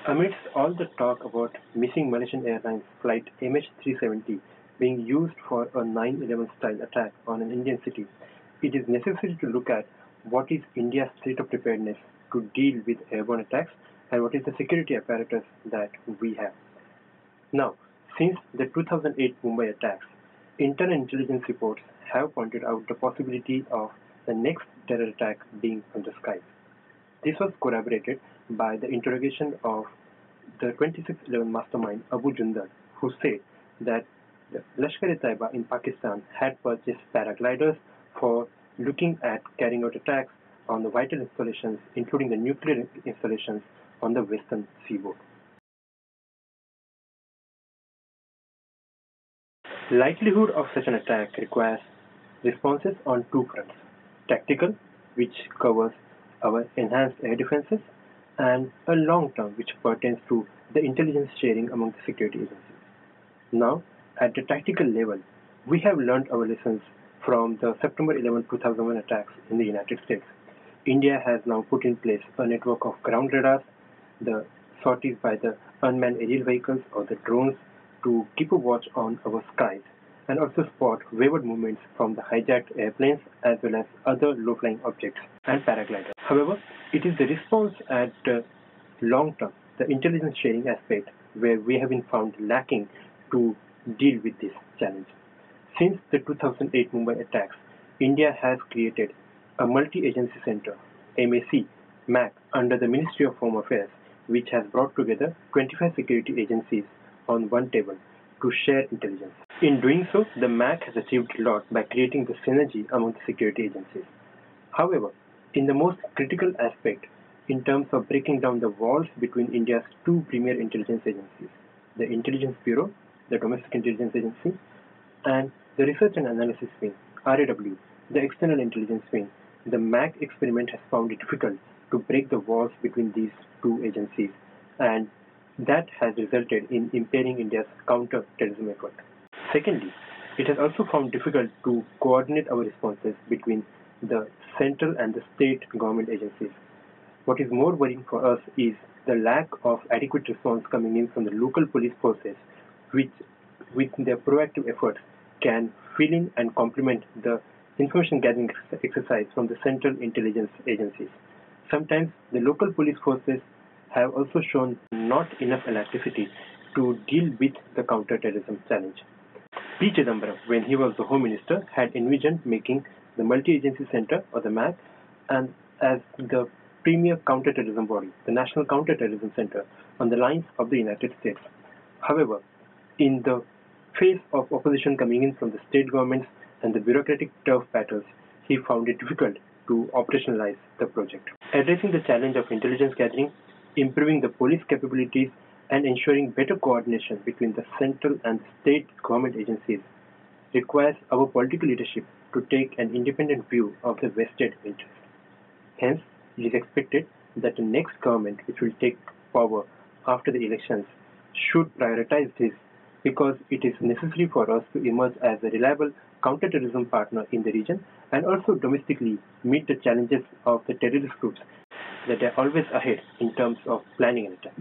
Amidst all the talk about missing Malaysian Airlines flight MH370 being used for a 9/11 style attack on an Indian city, it is necessary to look at what is India's state of preparedness to deal with airborne attacks and what is the security apparatus that we have. Now, since the 2008 Mumbai attacks, internal intelligence reports have pointed out the possibility of the next terror attack being from the skies. This was corroborated by the interrogation of the 26/11 mastermind Abu Jundal, who said that the Lashkar-e-Taiba in Pakistan had purchased paragliders for looking at carrying out attacks on the vital installations, including the nuclear installations on the western seaboard. Likelihood of such an attack requires responses on two fronts: tactical, which covers our enhanced air defenses, and a long term, which pertains to the intelligence sharing among the security agencies. Now, at the tactical level, we have learned our lessons from the September 11, 2001 attacks in the United States. India has now put in place a network of ground radars, the sorties by the unmanned aerial vehicles or the drones to keep a watch on our skies and also spot wayward movements from the hijacked airplanes as well as other low-flying objects and paragliders. However, it is the response at long term, the intelligence sharing aspect, where we have been found lacking to deal with this challenge. Since the 2008 Mumbai attacks, India has created a multi-agency center, MAC, under the Ministry of Home Affairs, which has brought together 25 security agencies on one table to share intelligence. In doing so, the MAC has achieved a lot by creating the synergy among the security agencies. However, in the most critical aspect, in terms of breaking down the walls between India's two premier intelligence agencies, the Intelligence Bureau, the Domestic Intelligence Agency, and the Research and Analysis Wing, RAW, the External Intelligence Wing, the MAC experiment has found it difficult to break the walls between these two agencies, and that has resulted in impairing India's counter-terrorism effort. Secondly, it has also found difficult to coordinate our responses between the central and the state government agencies. What is more worrying for us is the lack of adequate response coming in from the local police forces, which, with their proactive efforts, can fill in and complement the information gathering exercise from the central intelligence agencies. Sometimes the local police forces have also shown not enough elasticity to deal with the counter-terrorism challenge. P. Chidambaram, when he was the Home Minister, had envisioned making the Multi-Agency Center, or the MAC, and as the premier counter-terrorism body, the National Counter-Terrorism Center, on the lines of the United States. However, in the face of opposition coming in from the state governments and the bureaucratic turf battles, he found it difficult to operationalize the project. Addressing the challenge of intelligence gathering, improving the police capabilities, and ensuring better coordination between the central and state government agencies requires our political leadership to take an independent view of the vested interests. Hence, it is expected that the next government which will take power after the elections should prioritize this, because it is necessary for us to emerge as a reliable counter-terrorism partner in the region and also domestically meet the challenges of the terrorist groups that are always ahead in terms of planning an attack.